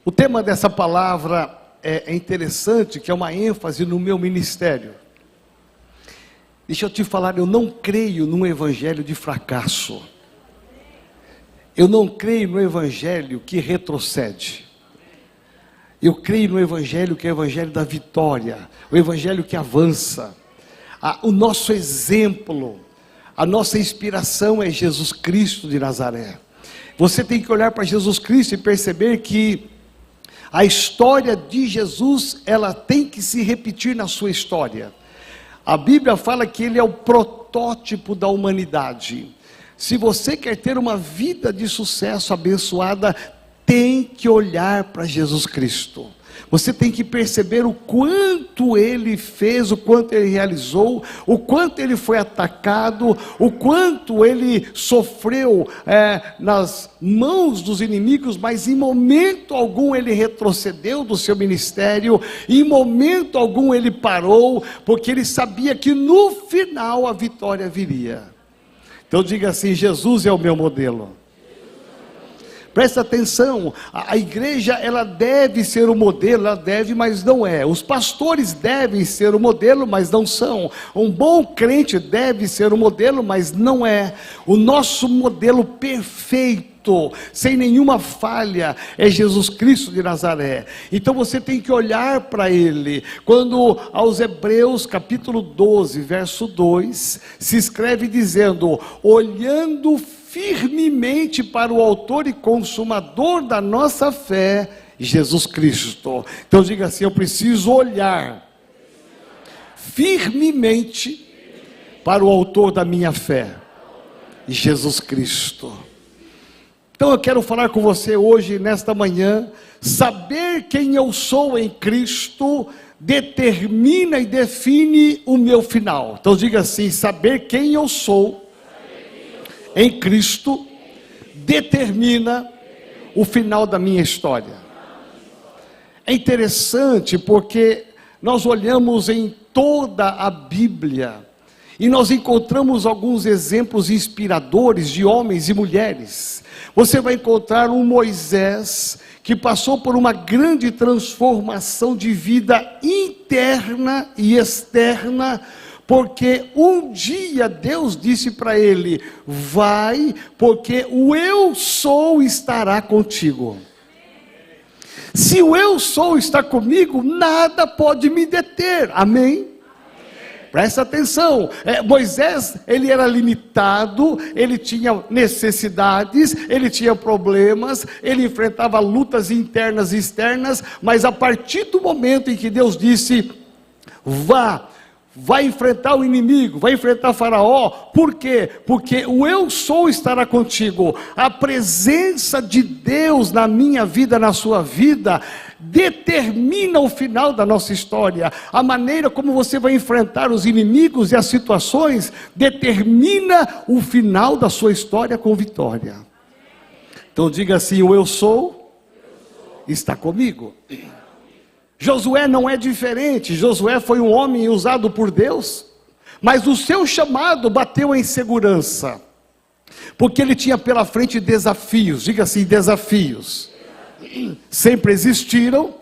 O tema dessa palavra é interessante, que é uma ênfase no meu ministério. Deixa eu te falar, eu não creio num evangelho de fracasso. Eu não creio no evangelho que retrocede. Eu creio no evangelho que é o evangelho da vitória, o evangelho que avança. O nosso exemplo, a nossa inspiração é Jesus Cristo de Nazaré. Você tem que olhar para Jesus Cristo e perceber que a história de Jesus, ela tem que se repetir na sua história. A Bíblia fala que ele é o protótipo da humanidade. Se você quer ter uma vida de sucesso abençoada, tem que olhar para Jesus Cristo. Você tem que perceber o quanto ele fez, o quanto ele realizou, o quanto ele foi atacado, o quanto ele sofreu nas mãos dos inimigos, mas em momento algum ele retrocedeu do seu ministério, em momento algum ele parou, porque ele sabia que no final a vitória viria. Então diga assim: Jesus é o meu modelo. Presta atenção, a igreja ela deve ser o modelo, ela deve, mas não é. Os pastores devem ser o modelo, mas não são. Um bom crente deve ser o modelo, mas não é. O nosso modelo perfeito, sem nenhuma falha, é Jesus Cristo de Nazaré. Então você tem que olhar para ele. Quando aos Hebreus capítulo 12, verso 2, se escreve dizendo: olhando firmemente para o autor e consumador da nossa fé, Jesus Cristo. Então diga assim: eu preciso olhar firmemente para o autor da minha fé, Jesus Cristo. Então eu quero falar com você hoje, nesta manhã. Saber quem eu sou em Cristo determina e define o meu final. Então diga assim: saber quem eu sou em Cristo determina o final da minha história. É interessante porque nós olhamos em toda a Bíblia e nós encontramos alguns exemplos inspiradores de homens e mulheres. Você vai encontrar um Moisés que passou por uma grande transformação de vida interna e externa, porque um dia Deus disse para ele: vai, porque o eu sou estará contigo. Se o eu sou está comigo, nada pode me deter. Amém? Presta atenção, Moisés, ele era limitado, ele tinha necessidades, ele tinha problemas, ele enfrentava lutas internas e externas, mas a partir do momento em que Deus disse: vá, vai enfrentar o inimigo, vai enfrentar Faraó. Por quê? Porque o eu sou estará contigo. A presença de Deus na minha vida, na sua vida, determina o final da nossa história. A maneira como você vai enfrentar os inimigos e as situações determina o final da sua história com vitória. Então diga assim: o eu sou está comigo. Josué não é diferente. Josué foi um homem usado por Deus, mas o seu chamado bateu em segurança, porque ele tinha pela frente desafios. Diga assim: desafios. Sempre existiram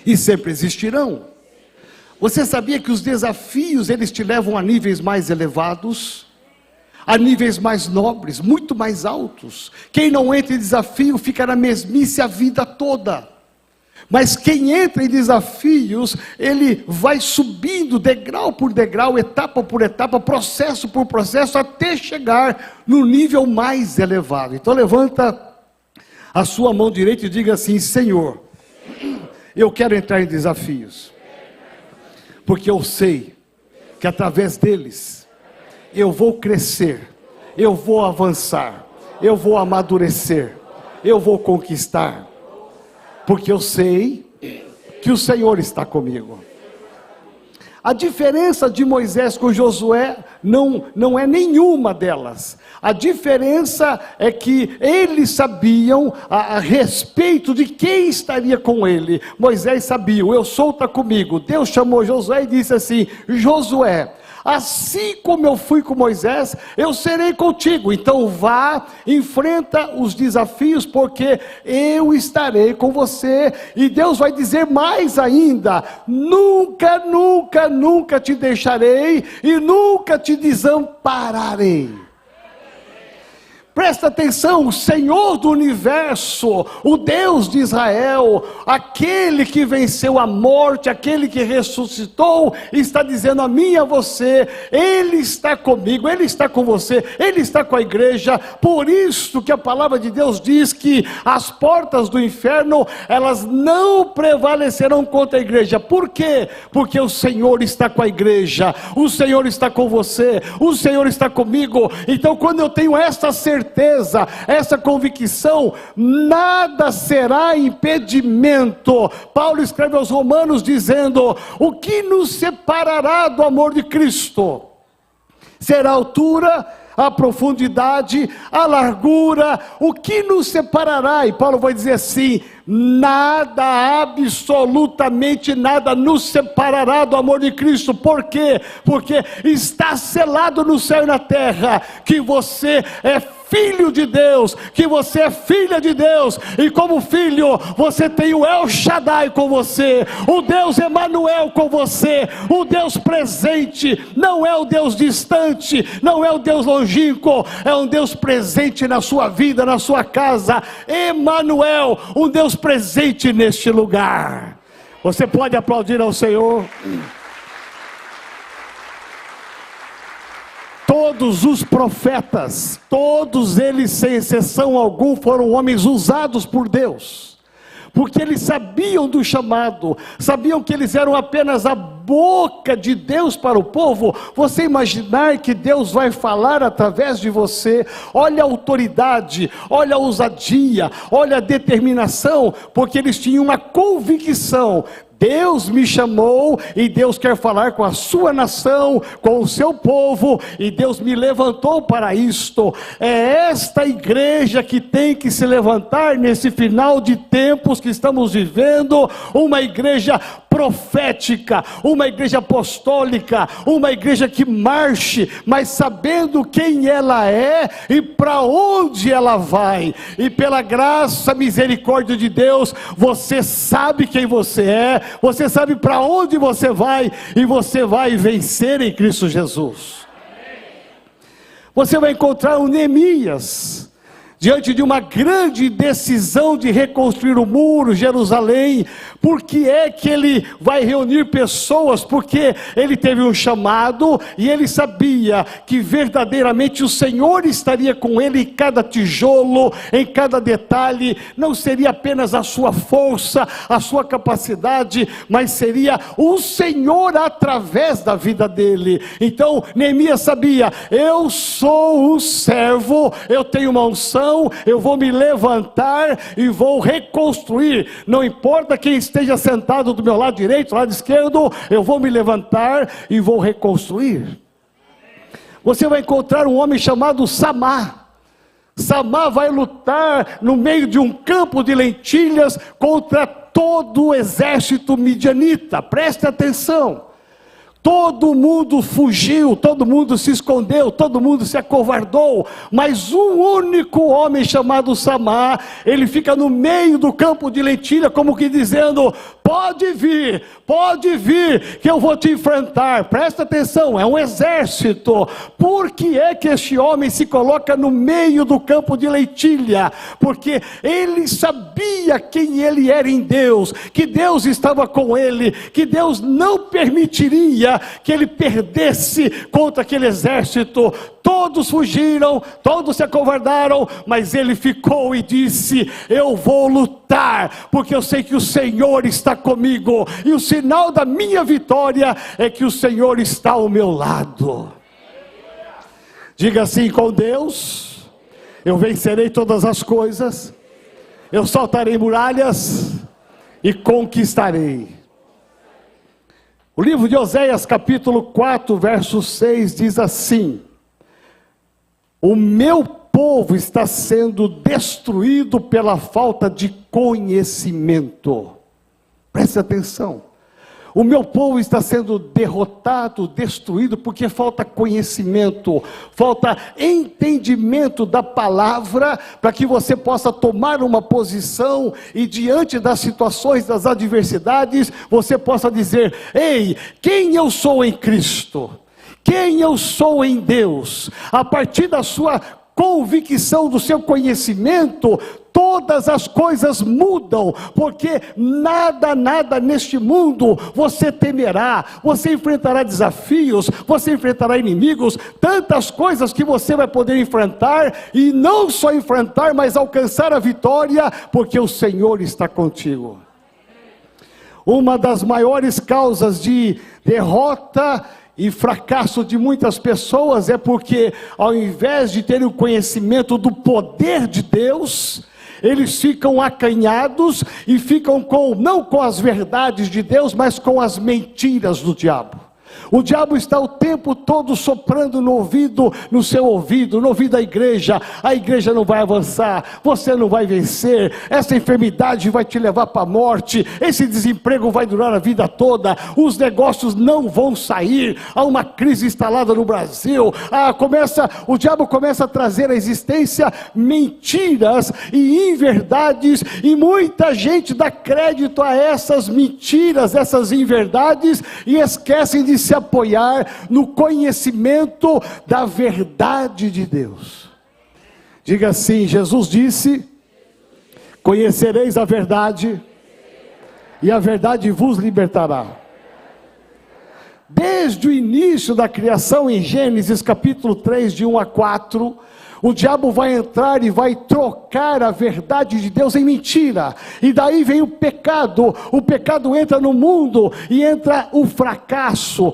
e sempre existirão. Você sabia que os desafios, eles te levam a níveis mais elevados, a níveis mais nobres, muito mais altos? Quem não entra em desafio fica na mesmice a vida toda. Mas quem entra em desafios, ele vai subindo degrau por degrau, etapa por etapa, processo por processo, até chegar no nível mais elevado. Então levanta a sua mão direita e diga assim: Senhor, eu quero entrar em desafios, porque eu sei que através deles eu vou crescer, eu vou avançar, eu vou amadurecer, eu vou conquistar, porque eu sei que o Senhor está comigo. A diferença de Moisés com Josué não é nenhuma delas. A diferença é que eles sabiam a respeito de quem estaria com ele. Moisés sabia: o eu sou está comigo. Deus chamou Josué e disse assim: Josué, assim como eu fui com Moisés, eu serei contigo. Então vá, enfrenta os desafios, porque eu estarei com você. E Deus vai dizer mais ainda: nunca, nunca, nunca te deixarei e nunca te desampararei. Presta atenção, o Senhor do universo, o Deus de Israel, aquele que venceu a morte, aquele que ressuscitou, está dizendo a mim e a você: Ele está comigo, Ele está com você, Ele está com a igreja. Por isso que a palavra de Deus diz que as portas do inferno, elas não prevalecerão contra a igreja. Por quê? Porque o Senhor está com a igreja, o Senhor está com você, o Senhor está comigo. Então, quando eu tenho essa certeza, essa convicção, nada será impedimento. Paulo escreve aos Romanos dizendo: o que nos separará do amor de Cristo? Será a altura, a profundidade, a largura? O que nos separará? E Paulo vai dizer assim: nada, absolutamente nada nos separará do amor de Cristo. Por quê? Porque está selado no céu e na terra que você é filho de Deus, que você é filha de Deus, e como filho, você tem o El Shaddai com você, o Deus Emanuel com você, o Deus presente. Não é o Deus distante, não é o Deus longínquo, é um Deus presente na sua vida, na sua casa. Emanuel, um Deus presente neste lugar. Você pode aplaudir ao Senhor? Todos os profetas, todos eles sem exceção alguma, foram homens usados por Deus, porque eles sabiam do chamado, sabiam que eles eram apenas a boca de Deus para o povo. Você imaginar que Deus vai falar através de você? Olha a autoridade, olha a ousadia, olha a determinação, porque eles tinham uma convicção: Deus me chamou e Deus quer falar com a sua nação, com o seu povo, e Deus me levantou para isto. É esta igreja que tem que se levantar nesse final de tempos que estamos vivendo, uma igreja profética, uma igreja apostólica, uma igreja que marche, mas sabendo quem ela é e para onde ela vai. E pela graça, misericórdia de Deus, você sabe quem você é, você sabe para onde você vai, e você vai vencer em Cristo Jesus. Você vai encontrar um Neemias diante de uma grande decisão de reconstruir o muro, Jerusalém. Por que é que ele vai reunir pessoas? Porque ele teve um chamado e ele sabia que verdadeiramente o Senhor estaria com ele em cada tijolo, em cada detalhe. Não seria apenas a sua força, a sua capacidade, mas seria o Senhor através da vida dele. Então Neemias sabia: eu sou um servo, eu tenho uma unção, eu vou me levantar e vou reconstruir. Não importa quem esteja sentado do meu lado direito, do lado esquerdo, eu vou me levantar e vou reconstruir. Você vai encontrar um homem chamado Samá. Samá vai lutar no meio de um campo de lentilhas contra todo o exército midianita. Preste atenção. Todo mundo fugiu, todo mundo se escondeu, todo mundo se acovardou, mas um único homem chamado Samá, ele fica no meio do campo de lentilha, como que dizendo: pode vir, que eu vou te enfrentar. Presta atenção, é um exército. Por que é que este homem se coloca no meio do campo de lentilha? Porque ele sabia quem ele era em Deus, que Deus estava com ele, que Deus não permitiria que ele perdesse contra aquele exército. Todos fugiram, todos se acovardaram, mas ele ficou e disse: eu vou lutar, porque eu sei que o Senhor está comigo, e o sinal da minha vitória é que o Senhor está ao meu lado. Diga assim: com Deus eu vencerei todas as coisas, eu saltarei muralhas e conquistarei. O livro de Oséias capítulo 4 verso 6 diz assim: o meu povo está sendo destruído pela falta de conhecimento. Preste atenção. O meu povo está sendo derrotado, destruído, porque falta conhecimento, falta entendimento da palavra, para que você possa tomar uma posição e diante das situações, das adversidades, você possa dizer: ei, quem eu sou em Cristo? Quem eu sou em Deus? A partir da sua convicção, do seu conhecimento, todas as coisas mudam, porque nada neste mundo você temerá, você enfrentará desafios, você enfrentará inimigos, tantas coisas que você vai poder enfrentar, e não só enfrentar, mas alcançar a vitória, porque o Senhor está contigo. Uma das maiores causas de derrota e fracasso de muitas pessoas é porque, ao invés de terem o conhecimento do poder de Deus, eles ficam acanhados e ficam não com as verdades de Deus, mas com as mentiras do diabo. O diabo está o tempo todo soprando no seu ouvido, no ouvido da igreja: a igreja não vai avançar, você não vai vencer, essa enfermidade vai te levar para a morte, esse desemprego vai durar a vida toda, os negócios não vão sair, há uma crise instalada no Brasil. O diabo começa a trazer à existência mentiras e inverdades, e muita gente dá crédito a essas mentiras, essas inverdades, e esquecem de se apoiar no conhecimento da verdade de Deus. Diga assim: Jesus disse: conhecereis a verdade, e a verdade vos libertará. Desde o início da criação, em Gênesis capítulo 3, de 1 a 4, o diabo vai entrar e vai trocar a verdade de Deus em mentira, e daí vem o pecado entra no mundo, e entra o fracasso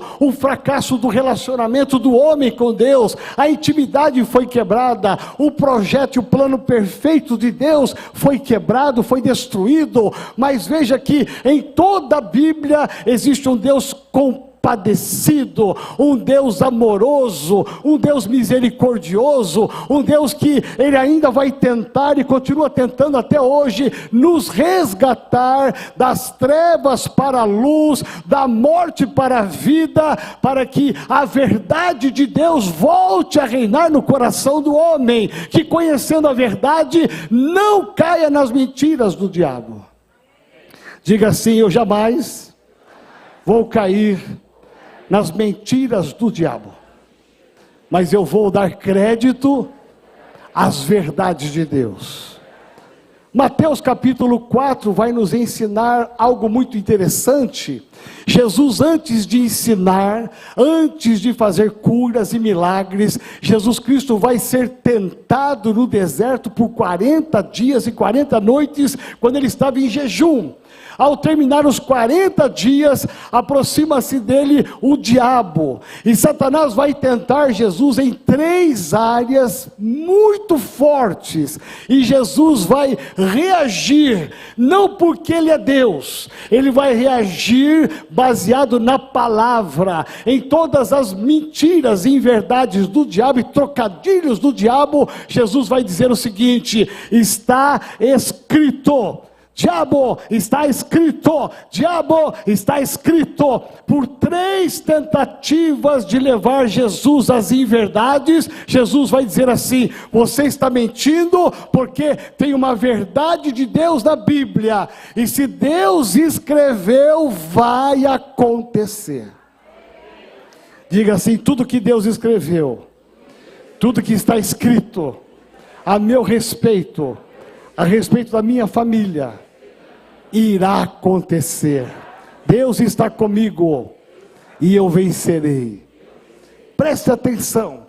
do relacionamento do homem com Deus, a intimidade foi quebrada, o projeto e o plano perfeito de Deus foi quebrado, foi destruído. Mas veja que em toda a Bíblia existe um Deus compadecido, um Deus amoroso, um Deus misericordioso, um Deus que Ele ainda vai tentar e continua tentando até hoje nos resgatar das trevas para a luz, da morte para a vida, para que a verdade de Deus volte a reinar no coração do homem, que conhecendo a verdade não caia nas mentiras do diabo. Diga assim: eu jamais vou cair nas mentiras do diabo, mas eu vou dar crédito às verdades de Deus. Mateus capítulo 4 vai nos ensinar algo muito interessante. Jesus, antes de ensinar, antes de fazer curas e milagres, Jesus Cristo vai ser tentado no deserto por 40 dias e 40 noites, quando ele estava em jejum. Ao terminar os 40 dias, aproxima-se dele o diabo, e Satanás vai tentar Jesus em 3 áreas muito fortes, e Jesus vai reagir, não porque ele é Deus, ele vai reagir baseado na palavra, em todas as mentiras e inverdades do diabo e trocadilhos do diabo. Jesus vai dizer o seguinte: está escrito. Diabo, está escrito. Diabo, está escrito. Por 3 tentativas de levar Jesus às inverdades, Jesus vai dizer assim: você está mentindo, porque tem uma verdade de Deus na Bíblia, e se Deus escreveu, vai acontecer. Diga assim: tudo que Deus escreveu, tudo que está escrito a meu respeito, a respeito da minha família, irá acontecer. Deus está comigo e eu vencerei. Preste atenção.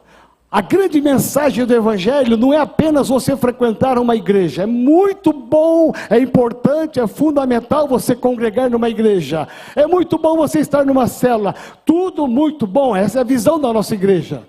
A grande mensagem do Evangelho não é apenas você frequentar uma igreja. É muito bom, é importante, é fundamental você congregar numa igreja. É muito bom você estar numa célula. Tudo muito bom, essa é a visão da nossa igreja.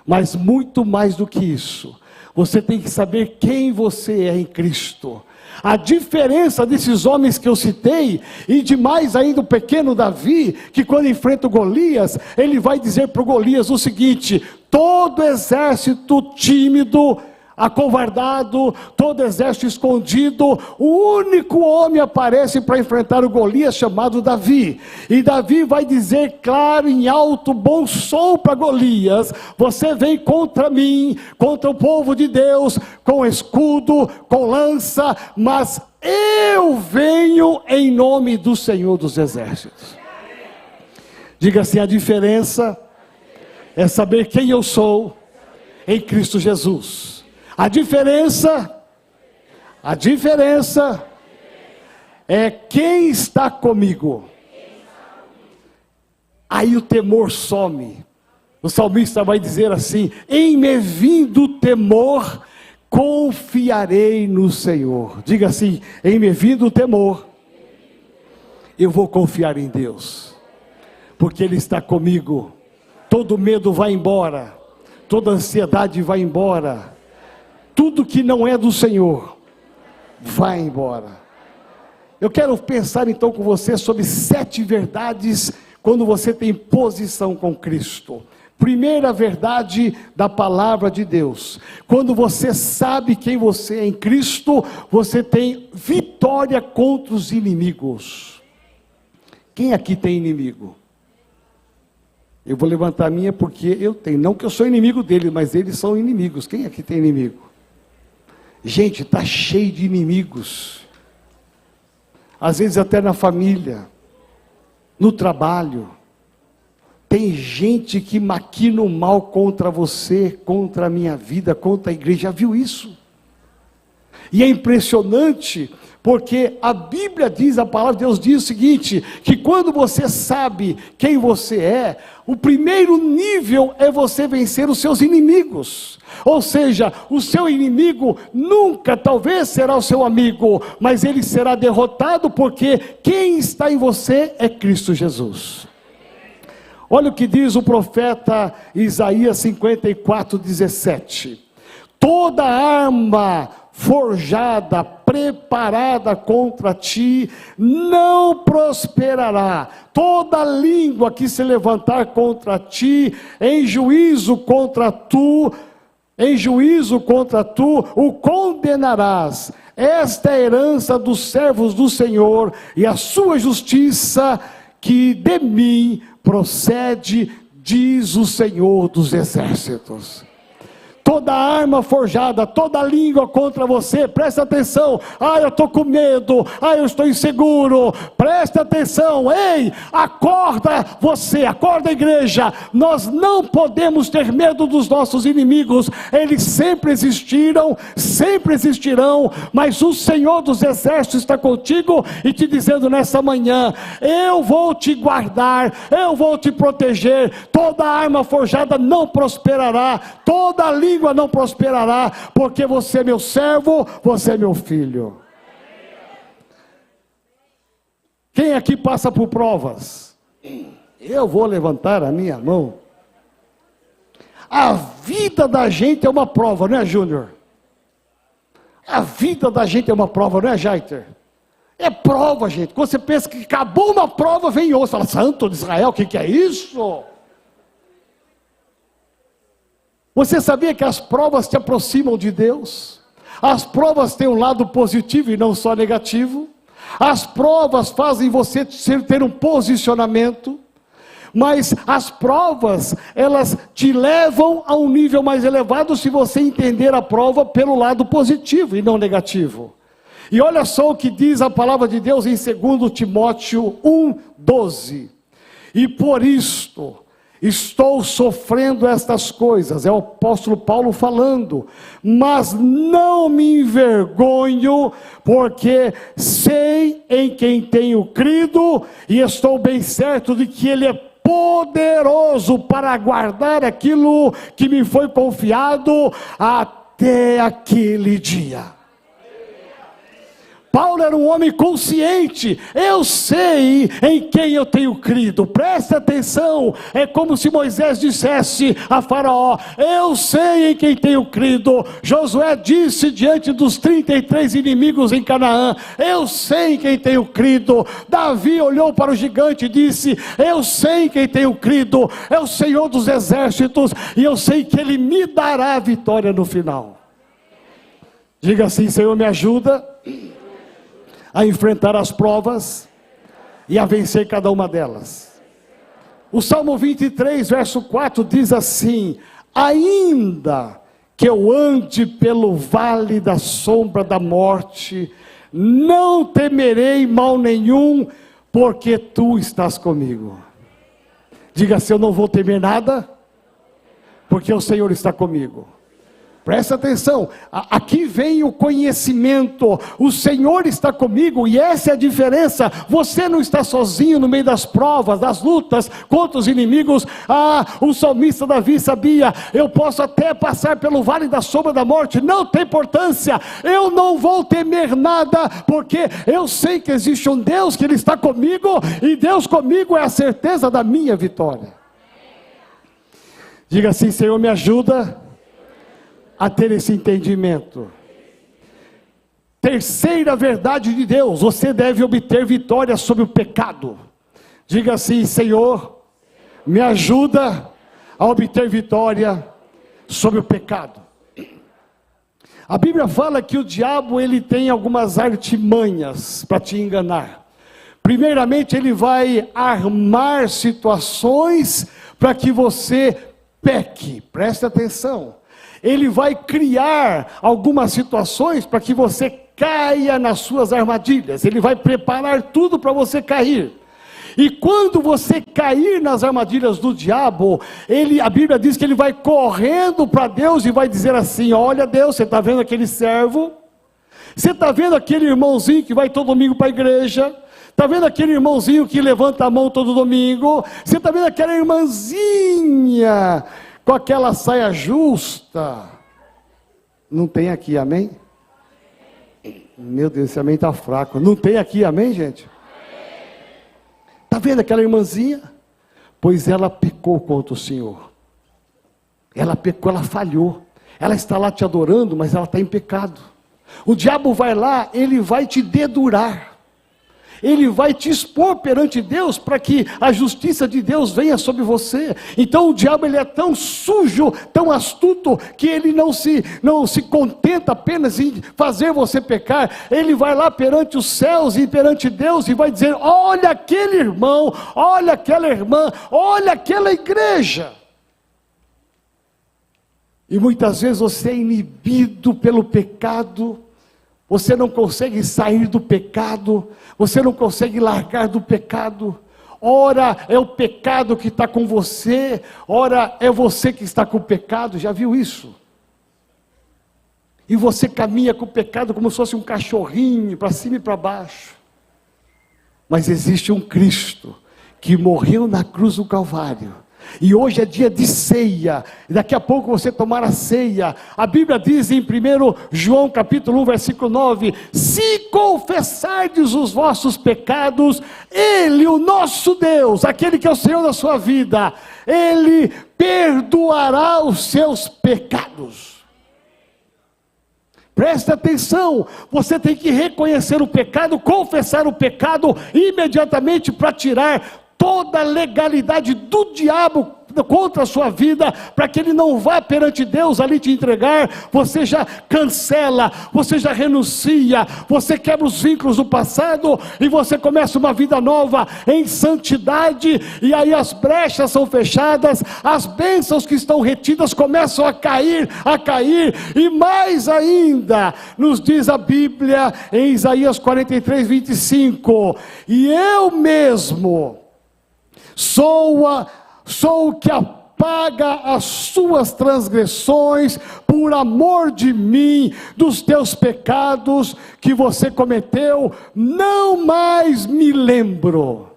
Mas muito mais do que isso, você tem que saber quem você é em Cristo. A diferença desses homens que eu citei, e de mais ainda o pequeno Davi, que quando enfrenta o Golias, ele vai dizer para o Golias o seguinte: todo exército tímido acovardado, todo exército escondido, o único homem aparece para enfrentar o Golias, chamado Davi. E Davi vai dizer claro, em alto, bom som para Golias: você vem contra mim, contra o povo de Deus, com escudo, com lança, mas eu venho em nome do Senhor dos Exércitos. Diga assim: a diferença é saber quem eu sou em Cristo Jesus. A diferença é quem está comigo. Aí o temor some. O salmista vai dizer assim: em me vindo o temor, confiarei no Senhor. Diga assim: em me vindo o temor, eu vou confiar em Deus, porque Ele está comigo. Todo medo vai embora, toda ansiedade vai embora, tudo que não é do Senhor vai embora. Eu quero pensar então com você sobre 7 verdades quando você tem posição com Cristo. Primeira verdade da palavra de Deus: quando você sabe quem você é em Cristo, você tem vitória contra os inimigos. Quem aqui tem inimigo? Eu vou levantar a minha porque eu tenho. Não que eu sou inimigo deles, mas eles são inimigos. Quem aqui tem inimigo? Gente, está cheio de inimigos. Às vezes até na família, no trabalho. Tem gente que maquina o mal contra você, contra a minha vida, contra a igreja. Já viu isso? E é impressionante, porque a Bíblia diz, a palavra de Deus diz o seguinte: que quando você sabe quem você é, o primeiro nível é você vencer os seus inimigos. Ou seja, o seu inimigo nunca, talvez, será o seu amigo, mas ele será derrotado, porque quem está em você é Cristo Jesus. Olha o que diz o profeta Isaías 54:17. Toda arma forjada, preparada contra ti, não prosperará. Toda língua que se levantar contra ti, em juízo contra tu, o condenarás. Esta é a herança dos servos do Senhor, e a sua justiça que de mim procede, diz o Senhor dos Exércitos. Toda arma forjada, toda língua contra você, presta atenção. Eu estou com medo, eu estou inseguro. Presta atenção, ei, acorda você, acorda a igreja. Nós não podemos ter medo dos nossos inimigos. Eles sempre existiram, sempre existirão, mas o Senhor dos Exércitos está contigo e te dizendo nessa manhã: eu vou te guardar, eu vou te proteger. Toda arma forjada não prosperará, toda língua não prosperará, porque você é meu servo, você é meu filho. Quem aqui passa por provas? Eu vou levantar a minha mão. A vida da gente é uma prova, não é, Júnior? A vida da gente é uma prova, não é, Jaiter? É prova, gente. Quando você pensa que acabou uma prova, vem outra. Fala: Santo de Israel, o que é isso? Você sabia que as provas te aproximam de Deus? As provas têm um lado positivo e não só negativo. As provas fazem você ter um posicionamento. Mas as provas, elas te levam a um nível mais elevado se você entender a prova pelo lado positivo e não negativo. E olha só o que diz a palavra de Deus em 2 Timóteo 1:12. E por isto estou sofrendo estas coisas, é o apóstolo Paulo falando, mas não me envergonho, porque sei em quem tenho crido, e estou bem certo de que Ele é poderoso para guardar aquilo que me foi confiado até aquele dia. Paulo era um homem consciente. Eu sei em quem eu tenho crido. Presta atenção. É como se Moisés dissesse a Faraó: eu sei em quem tenho crido. Josué disse diante dos 33 inimigos em Canaã: eu sei em quem tenho crido. Davi olhou para o gigante e disse: eu sei em quem tenho crido. É o Senhor dos Exércitos, e eu sei que Ele me dará a vitória no final. Diga assim: Senhor, me ajuda a enfrentar as provas e a vencer cada uma delas. O Salmo 23, verso 4 diz assim: ainda que eu ande pelo vale da sombra da morte, não temerei mal nenhum, porque tu estás comigo. Diga assim: eu não vou temer nada, porque o Senhor está comigo. Presta atenção, aqui vem o conhecimento, o Senhor está comigo, e essa é a diferença. Você não está sozinho no meio das provas, das lutas contra os inimigos. O salmista Davi sabia: eu posso até passar pelo vale da sombra da morte, não tem importância, eu não vou temer nada, porque eu sei que existe um Deus, que Ele está comigo, e Deus comigo é a certeza da minha vitória. Diga assim: Senhor, me ajuda a ter esse entendimento. Terceira verdade de Deus: você deve obter vitória sobre o pecado. Diga assim: Senhor, me ajuda a obter vitória sobre o pecado. A Bíblia fala que o diabo, ele tem algumas artimanhas para te enganar. Primeiramente, ele vai armar situações para que você peque. Preste atenção. Ele vai criar algumas situações para que você caia nas suas armadilhas. Ele vai preparar tudo para você cair. E quando você cair nas armadilhas do diabo, a Bíblia diz que ele vai correndo para Deus e vai dizer assim: olha, Deus, você está vendo aquele servo? Você está vendo aquele irmãozinho que vai todo domingo para a igreja? Está vendo aquele irmãozinho que levanta a mão todo domingo? Você está vendo aquela irmãzinha com aquela saia justa? Não tem aqui, amém? Meu Deus, esse amém está fraco. Não tem aqui, amém, gente? Está vendo aquela irmãzinha? Pois ela pecou contra o Senhor. Ela pecou, ela falhou. Ela está lá te adorando, mas ela está em pecado. O diabo vai lá, ele vai te dedurar. Ele vai te expor perante Deus, para que a justiça de Deus venha sobre você. Então o diabo, ele é tão sujo, tão astuto, que ele não se contenta apenas em fazer você pecar. Ele vai lá perante os céus e perante Deus e vai dizer: olha aquele irmão, olha aquela irmã, olha aquela igreja. E muitas vezes você é inibido pelo pecado. Você não consegue sair do pecado, você não consegue largar do pecado. Ora é o pecado que está com você, ora é você que está com o pecado. Já viu isso? E você caminha com o pecado como se fosse um cachorrinho, para cima e para baixo. Mas existe um Cristo que morreu na cruz do Calvário. E hoje é dia de ceia, daqui a pouco você tomará a ceia. A Bíblia diz em 1 João capítulo 1, versículo 9: se confessardes os vossos pecados, Ele, o nosso Deus, aquele que é o Senhor da sua vida, Ele perdoará os seus pecados. Preste atenção, você tem que reconhecer o pecado, confessar o pecado imediatamente, para tirar toda a legalidade do diabo contra a sua vida, para que ele não vá perante Deus ali te entregar. Você já cancela, você já renuncia, você quebra os vínculos do passado, e você começa uma vida nova em santidade, e aí as brechas são fechadas, as bênçãos que estão retidas começam a cair, e mais ainda, nos diz a Bíblia em Isaías 43, 25, e eu mesmo sou o que apaga as suas transgressões, por amor de mim, dos teus pecados que você cometeu, não mais me lembro.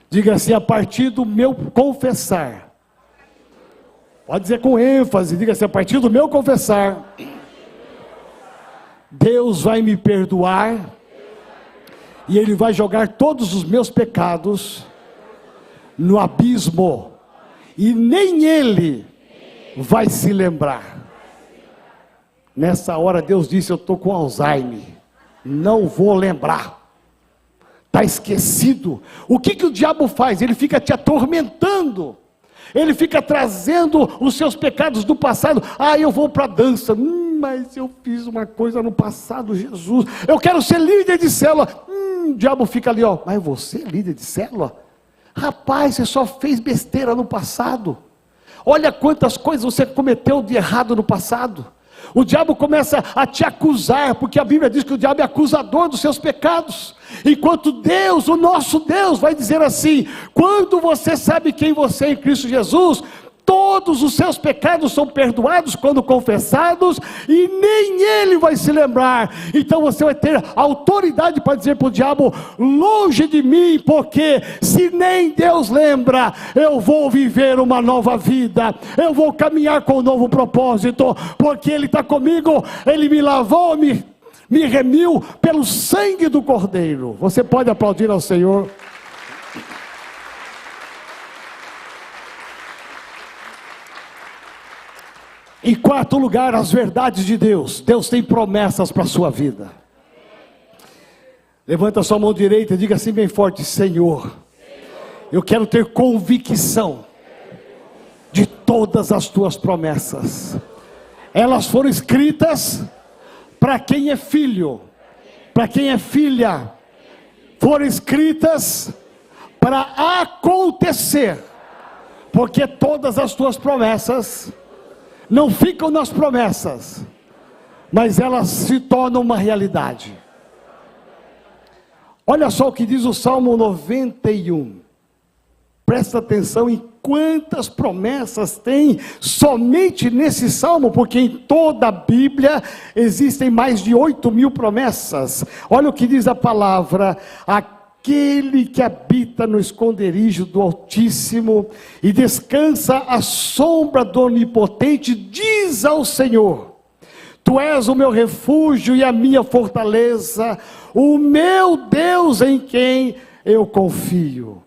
Diga assim: a partir do meu confessar. Pode dizer com ênfase, diga assim: a partir do meu confessar, Deus vai me perdoar, e Ele vai jogar todos os meus pecados no abismo, e nem Ele vai se lembrar. Nessa hora Deus disse: eu estou com Alzheimer, não vou lembrar, está esquecido. O que o diabo faz? Ele fica te atormentando, ele fica trazendo os seus pecados do passado. Eu vou para a dança, Mas eu fiz uma coisa no passado, Jesus. Eu quero ser líder de célula. O diabo fica ali, ó. Mas você é líder de célula? Rapaz, você só fez besteira no passado. Olha quantas coisas você cometeu de errado no passado. O diabo começa a te acusar, porque a Bíblia diz que o diabo é acusador dos seus pecados. Enquanto Deus, o nosso Deus, vai dizer assim: quando você sabe quem você é em Cristo Jesus, todos os seus pecados são perdoados quando confessados, e nem ele vai se lembrar. Então você vai ter autoridade para dizer para o diabo: longe de mim, porque se nem Deus lembra, eu vou viver uma nova vida, eu vou caminhar com um novo propósito, porque Ele está comigo, Ele me lavou, me remiu pelo sangue do Cordeiro. Você pode aplaudir ao Senhor? Em quarto lugar, as verdades de Deus. Deus tem promessas para a sua vida. Levanta a sua mão direita e diga assim bem forte: Senhor, eu quero ter convicção de todas as tuas promessas. Elas foram escritas para quem é filho, para quem é filha. Foram escritas para acontecer, porque todas as tuas promessas não ficam nas promessas, mas elas se tornam uma realidade. Olha só o que diz o Salmo 91. Presta atenção em quantas promessas tem somente nesse Salmo, porque em toda a Bíblia existem mais de 8.000 promessas. Olha o que diz a palavra: aquele que habita no esconderijo do Altíssimo e descansa à sombra do Onipotente, diz ao Senhor: Tu és o meu refúgio e a minha fortaleza, o meu Deus em quem eu confio.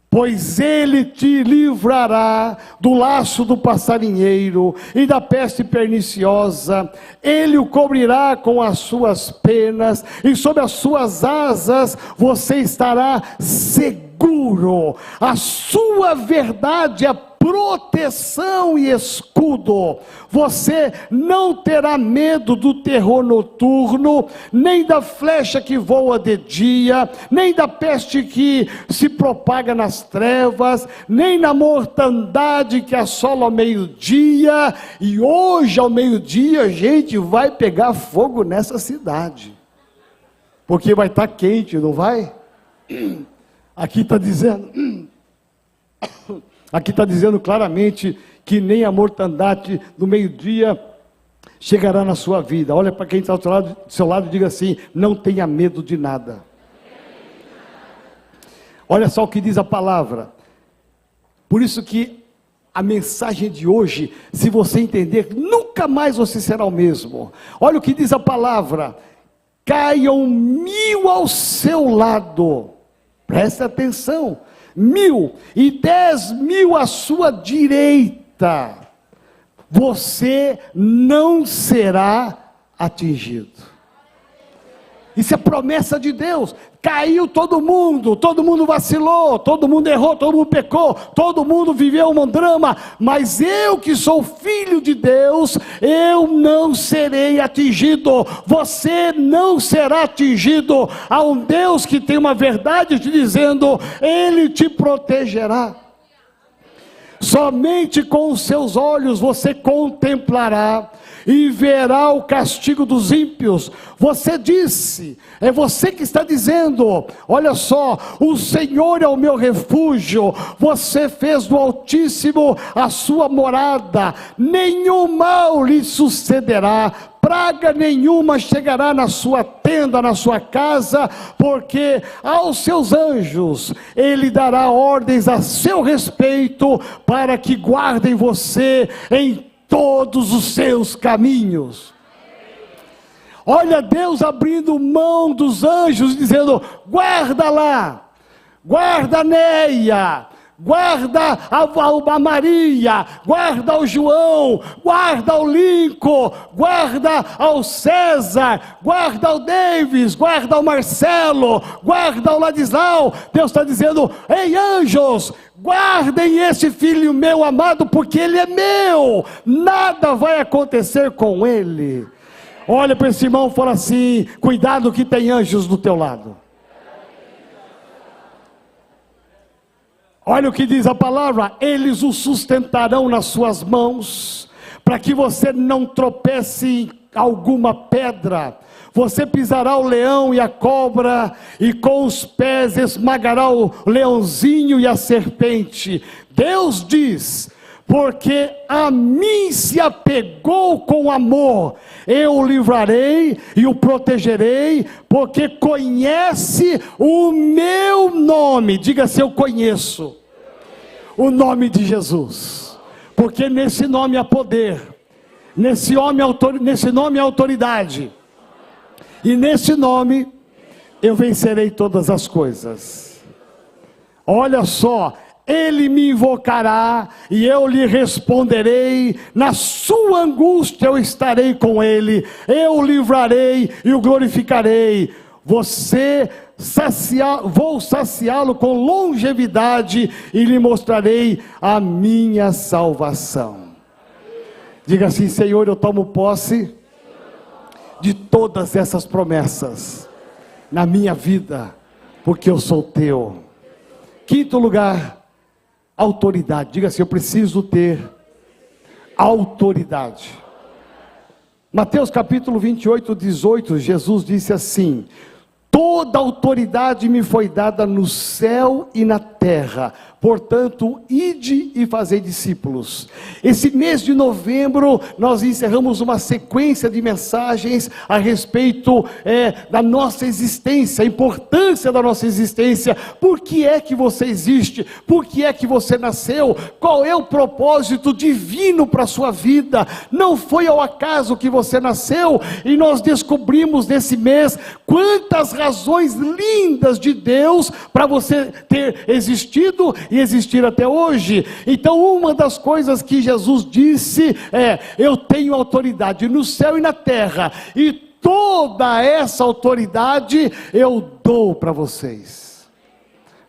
Pois Ele te livrará do laço do passarinheiro e da peste perniciosa. Ele o cobrirá com as suas penas, e sob as suas asas você estará seguro. A sua verdade é proteção e escudo. Você não terá medo do terror noturno, nem da flecha que voa de dia, nem da peste que se propaga nas trevas, nem na mortandade que assola ao meio-dia. E hoje ao meio-dia a gente vai pegar fogo nessa cidade, porque vai estar quente, não vai? Aqui está dizendo... Aqui está dizendo claramente que nem a mortandade do meio-dia chegará na sua vida. Olha para quem está do seu lado e diga assim: não tenha medo de nada. Olha só o que diz a palavra. Por isso que a mensagem de hoje, se você entender, nunca mais você será o mesmo. Olha o que diz a palavra: caiam 1.000 ao seu lado, preste atenção, 1.000 e 10.000 à sua direita, você não será atingido. Isso é promessa de Deus. Caiu todo mundo vacilou, todo mundo errou, todo mundo pecou, todo mundo viveu um drama, mas eu que sou filho de Deus, eu não serei atingido, você não será atingido. Há um Deus que tem uma verdade te dizendo: Ele te protegerá. Somente com os seus olhos você contemplará e verá o castigo dos ímpios. Você disse, é você que está dizendo, olha só: o Senhor é o meu refúgio, você fez do Altíssimo a sua morada, nenhum mal lhe sucederá, praga nenhuma chegará na sua tenda, na sua casa, porque aos seus anjos Ele dará ordens a seu respeito, para que guardem você em todos os seus caminhos. Olha Deus abrindo mão dos anjos, dizendo: guarda lá, guarda a Neia, guarda a Maria, guarda o João, guarda o Lincoln, guarda ao César, guarda o Davis, guarda o Marcelo, guarda o Ladislau. Deus está dizendo: ei anjos, guardem esse filho meu amado, porque ele é meu, nada vai acontecer com ele. Olha para esse irmão e fala assim: cuidado que tem anjos do teu lado. Olha o que diz a palavra: eles o sustentarão nas suas mãos, para que você não tropece em alguma pedra. Você pisará o leão e a cobra, e com os pés esmagará o leãozinho e a serpente. Deus diz: porque a mim se apegou com amor, eu o livrarei e o protegerei, porque conhece o meu nome. Diga assim: eu conheço o nome de Jesus, porque nesse nome há poder, nesse nome há autoridade, e nesse nome eu vencerei todas as coisas. Olha só: ele me invocará e eu lhe responderei, na sua angústia eu estarei com ele, eu o livrarei e o glorificarei. Vou saciá-lo com longevidade e lhe mostrarei a minha salvação. Diga assim: Senhor, eu tomo posse de todas essas promessas na minha vida, porque eu sou teu. Quinto lugar, autoridade. Diga assim: eu preciso ter autoridade. Mateus capítulo 28, 18, Jesus disse assim: toda autoridade me foi dada no céu e na terra, portanto, ide e fazei discípulos. Esse mês de novembro, nós encerramos uma sequência de mensagens a respeito da nossa existência, a importância da nossa existência. Por que é que você existe? Por que é que você nasceu? Qual é o propósito divino para a sua vida? Não foi ao acaso que você nasceu, e nós descobrimos nesse mês quantas razões lindas de Deus para você ter existido e existir até hoje. Então, uma das coisas que Jesus disse é: eu tenho autoridade no céu e na terra, e toda essa autoridade eu dou para vocês.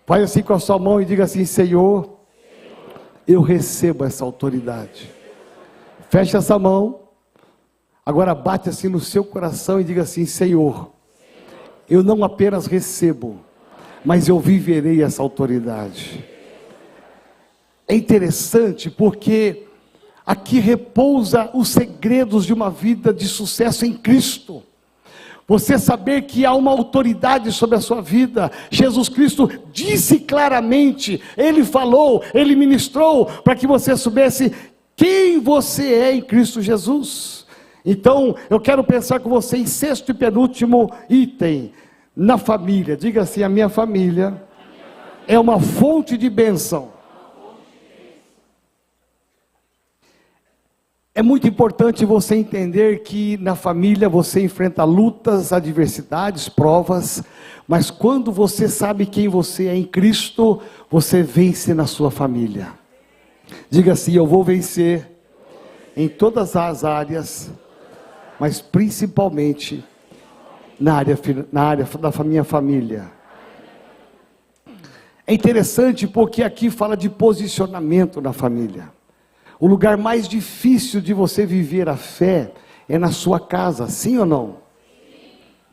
Faz assim com a sua mão e diga assim: Senhor, eu recebo essa autoridade. Fecha essa mão, agora bate assim no seu coração e diga assim: Senhor, eu não apenas recebo, mas eu viverei essa autoridade. É interessante porque aqui repousa os segredos de uma vida de sucesso em Cristo. Você saber que há uma autoridade sobre a sua vida. Jesus Cristo disse claramente, Ele falou, Ele ministrou, para que você soubesse quem você é em Cristo Jesus. Então, eu quero pensar com você em sexto e penúltimo item, na família. Diga assim: a minha família é uma fonte de bênção. É muito importante você entender que na família você enfrenta lutas, adversidades, provas, mas quando você sabe quem você é em Cristo, você vence na sua família. Diga assim: eu vou vencer em todas as áreas, mas principalmente na área da minha família. É interessante porque aqui fala de posicionamento na família. O lugar mais difícil de você viver a fé é na sua casa, sim ou não?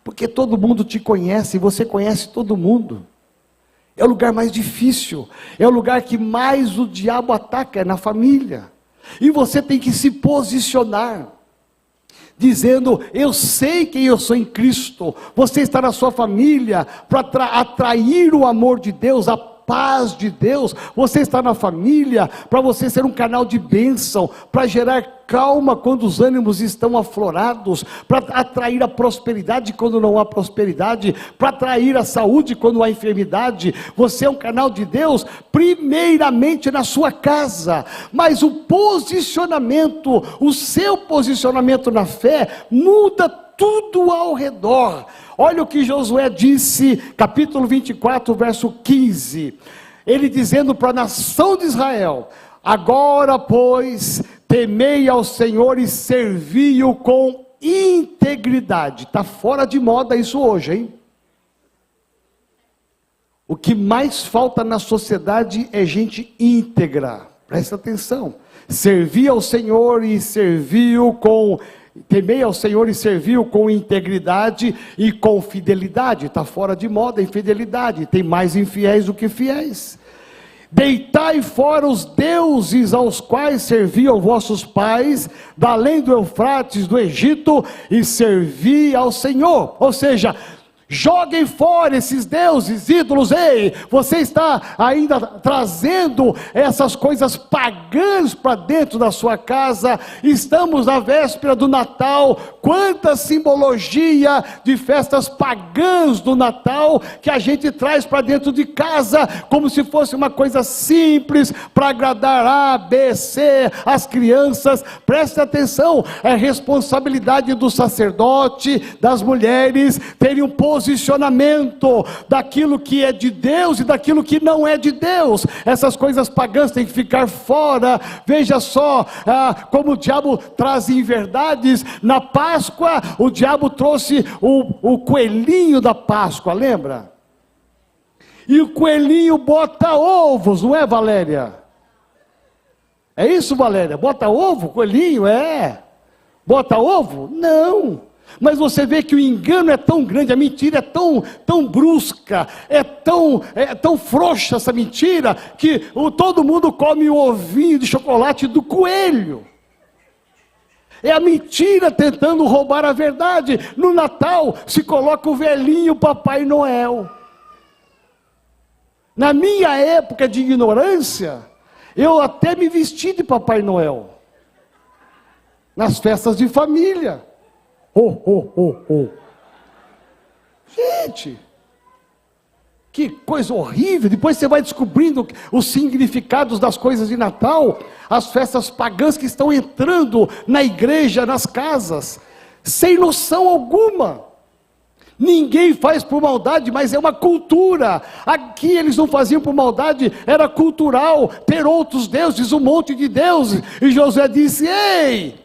Porque todo mundo te conhece, você conhece todo mundo. É o lugar mais difícil, é o lugar que mais o diabo ataca, é na família. E você tem que se posicionar, dizendo: eu sei quem eu sou em Cristo. Você está na sua família para atrair o amor de Deus, a paz de Deus. Você está na família para você ser um canal de bênção, para gerar calma quando os ânimos estão aflorados, para atrair a prosperidade quando não há prosperidade, para atrair a saúde quando há enfermidade. Você é um canal de Deus primeiramente na sua casa, mas o posicionamento, o seu posicionamento na fé muda tudo ao redor. Olha o que Josué disse, capítulo 24, verso 15. Ele dizendo para a nação de Israel: agora, pois, temei ao Senhor e servi-o com integridade. Está fora de moda isso hoje, hein? O que mais falta na sociedade é gente íntegra. Presta atenção. Servir ao Senhor e serviu com... Temei ao Senhor e serviu com integridade e com fidelidade. Está fora de moda a infidelidade. Tem mais infiéis do que fiéis. Deitai fora os deuses aos quais serviam vossos pais, da além do Eufrates, do Egito, e servi ao Senhor. Ou seja, joguem fora esses deuses, ídolos. Ei, você está ainda trazendo essas coisas pagãs para dentro da sua casa. Estamos na véspera do Natal. Quanta simbologia de festas pagãs do Natal que a gente traz para dentro de casa, como se fosse uma coisa simples para agradar A, B, C, as crianças. Preste atenção, é responsabilidade do sacerdote, das mulheres terem um posicionamento daquilo que é de Deus e daquilo que não é de Deus. Essas coisas pagãs têm que ficar fora. Veja só como o diabo traz inverdades. Na Páscoa, o diabo trouxe o coelhinho da Páscoa, lembra? E o coelhinho bota ovos, não é, Valéria? É isso, Valéria? Bota ovo, coelhinho? É. Bota ovo? Não. Mas você vê que o engano é tão grande, a mentira é tão brusca, é tão frouxa essa mentira, que todo mundo come o ovinho de chocolate do coelho. É a mentira tentando roubar a verdade. No Natal se coloca o velhinho Papai Noel. Na minha época de ignorância, eu até me vesti de Papai Noel. Nas festas de família. Gente, que coisa horrível. Depois você vai descobrindo os significados das coisas de Natal, as festas pagãs que estão entrando na igreja, nas casas, sem noção alguma. Ninguém faz por maldade, mas é uma cultura. Aqui eles não faziam por maldade, era cultural ter outros deuses, um monte de deuses. E Josué disse: ei,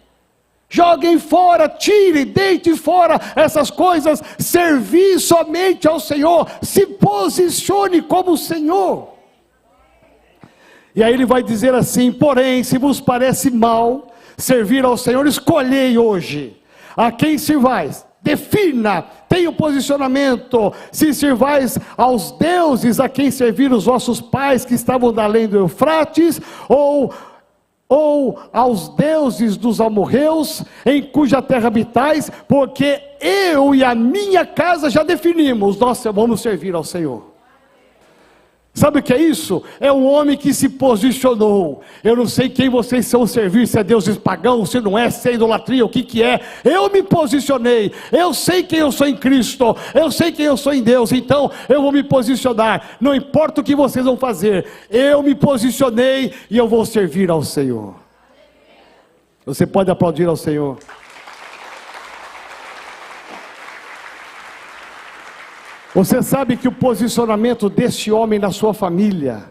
joguem fora, tire, deite fora essas coisas, servir somente ao Senhor, se posicione como o Senhor. E aí ele vai dizer assim: porém, se vos parece mal servir ao Senhor, escolhei hoje a quem servais. Defina, tenha um posicionamento. Se servais aos deuses a quem serviram os vossos pais que estavam da além do Eufrates, ou aos deuses dos amorreus, em cuja terra habitais, porque eu e a minha casa já definimos, nós vamos servir ao Senhor. Sabe o que é isso? É um homem que se posicionou. Eu não sei quem vocês vão servir, se é deuses pagãos, se não é, se é idolatria, o que é. Eu me posicionei, eu sei quem eu sou em Cristo, eu sei quem eu sou em Deus, então eu vou me posicionar. Não importa o que vocês vão fazer, eu me posicionei e eu vou servir ao Senhor. Você pode aplaudir ao Senhor. Você sabe que o posicionamento deste homem na sua família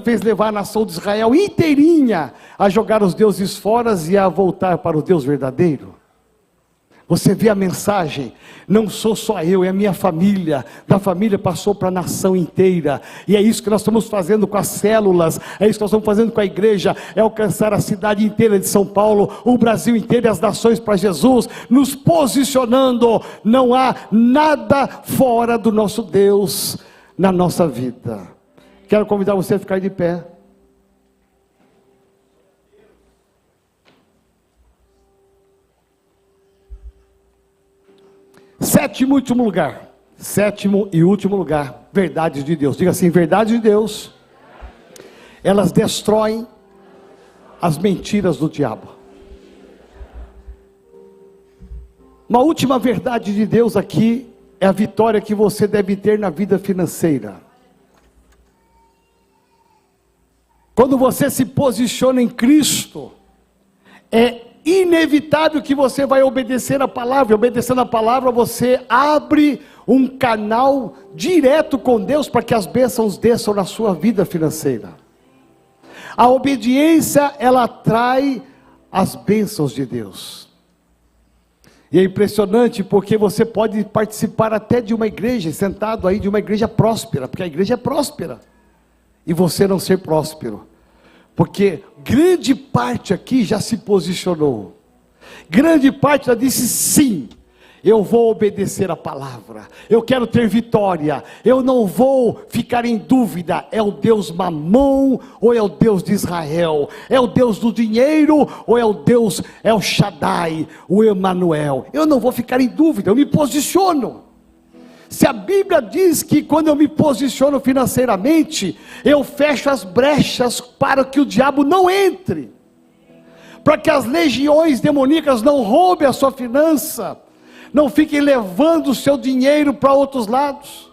fez levar a nação de Israel inteirinha a jogar os deuses fora e a voltar para o Deus verdadeiro? Você vê a mensagem, não sou só eu, é a minha família, da família passou para a nação inteira, e é isso que nós estamos fazendo com as células, é isso que nós estamos fazendo com a igreja, é alcançar a cidade inteira de São Paulo, o Brasil inteiro e as nações para Jesus, nos posicionando. Não há nada fora do nosso Deus na nossa vida. Quero convidar você a ficar de pé. Sétimo e último lugar, verdades de Deus. Diga assim: verdades de Deus, elas destroem as mentiras do diabo. Uma última verdade de Deus aqui é a vitória que você deve ter na vida financeira. Quando você se posiciona em Cristo, é inevitável que você vai obedecer a palavra. Obedecendo a palavra, você abre um canal direto com Deus para que as bênçãos desçam na sua vida financeira. A obediência, ela atrai as bênçãos de Deus. E é impressionante porque você pode participar até de uma igreja, sentado aí de uma igreja próspera, porque a igreja é próspera, e você não ser próspero, porque grande parte aqui já se posicionou, grande parte já disse sim, eu vou obedecer a palavra, eu quero ter vitória, eu não vou ficar em dúvida, é o Deus Mamon, ou é o Deus de Israel, é o Deus do dinheiro, ou é o Deus, é o Shaddai, o Emanuel, eu não vou ficar em dúvida, eu me posiciono. Se a Bíblia diz que quando eu me posiciono financeiramente, eu fecho as brechas para que o diabo não entre, para que as legiões demoníacas não roubem a sua finança, não fiquem levando o seu dinheiro para outros lados.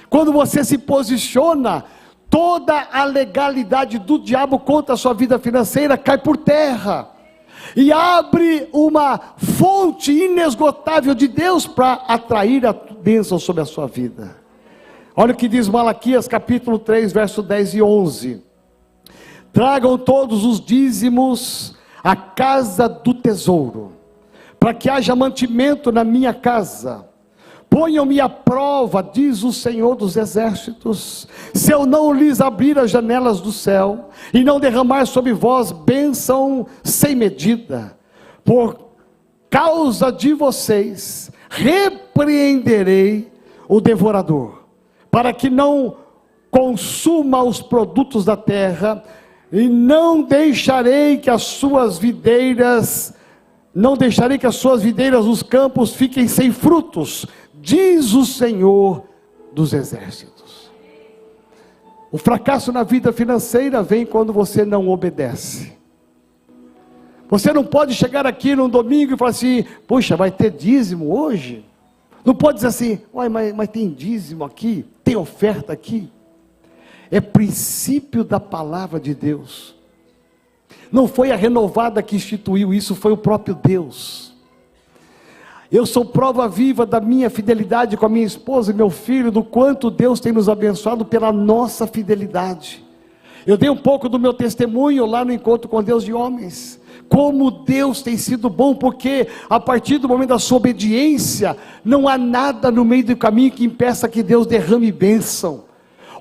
Quando você se posiciona, toda a legalidade do diabo contra a sua vida financeira cai por terra, e abre uma fonte inesgotável de Deus para atrair a bênção sobre a sua vida. Olha o que diz Malaquias capítulo 3, verso 10 e 11. Tragam todos os dízimos à casa do tesouro, para que haja mantimento na minha casa. Ponham-me à prova, diz o Senhor dos exércitos, se eu não lhes abrir as janelas do céu, e não derramar sobre vós bênção sem medida. Por causa de vocês, repreenderei o devorador, para que não consuma os produtos da terra, e não deixarei que as suas videiras nos campos fiquem sem frutos, diz o Senhor dos exércitos. O fracasso na vida financeira vem quando você não obedece. Você não pode chegar aqui num domingo e falar assim: puxa, vai ter dízimo hoje? Não pode dizer assim: mas tem dízimo aqui, tem oferta aqui. É princípio da palavra de Deus. Não foi a renovada que instituiu isso, foi o próprio Deus. Eu sou prova viva da minha fidelidade com a minha esposa e meu filho, do quanto Deus tem nos abençoado pela nossa fidelidade. Eu dei um pouco do meu testemunho lá no Encontro com Deus de Homens, como Deus tem sido bom, porque a partir do momento da sua obediência, não há nada no meio do caminho que impeça que Deus derrame bênção.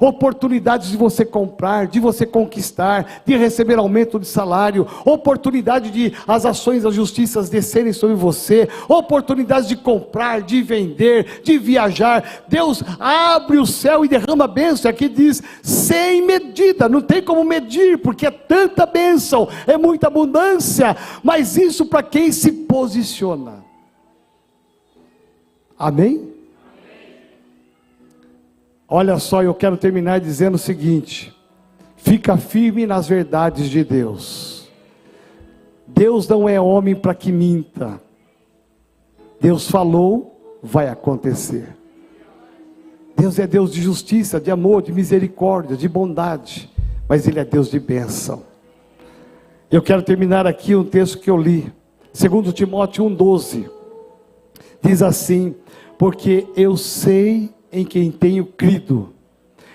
Oportunidades de você comprar, de você conquistar, de receber aumento de salário, oportunidade de as ações da justiça descerem sobre você, oportunidades de comprar, de vender, de viajar. Deus abre o céu e derrama bênção. Aqui diz sem medida, não tem como medir, porque é tanta bênção, é muita abundância, mas isso para quem se posiciona. Amém? Olha só, eu quero terminar dizendo o seguinte: fica firme nas verdades de Deus. Deus não é homem para que minta. Deus falou, vai acontecer. Deus é Deus de justiça, de amor, de misericórdia, de bondade, mas Ele é Deus de bênção. Eu quero terminar aqui um texto que eu li, 2 Timóteo 1,12, diz assim: porque eu sei em quem tenho crido,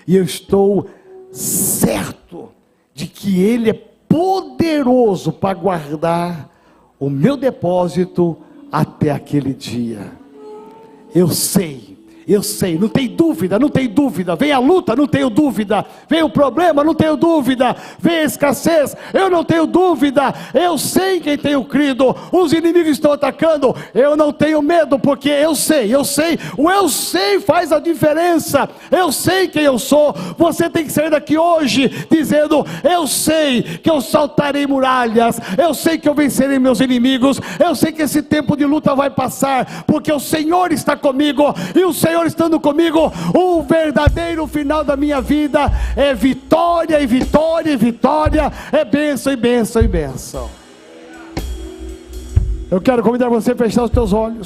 e eu estou certo de que Ele é poderoso para guardar o meu depósito até aquele dia. Eu sei, não tem dúvida, vem a luta, não tenho dúvida, vem o problema, não tenho dúvida, vem a escassez, eu não tenho dúvida, eu sei quem tenho crido, os inimigos estão atacando, eu não tenho medo, porque eu sei, o eu sei faz a diferença, eu sei quem eu sou. Você tem que sair daqui hoje dizendo: eu sei que eu saltarei muralhas, eu sei que eu vencerei meus inimigos, eu sei que esse tempo de luta vai passar, porque o Senhor está comigo, e o Senhor estando comigo, o verdadeiro final da minha vida é vitória e vitória e vitória, é bênção e bênção e bênção. Eu quero convidar você a fechar os teus olhos.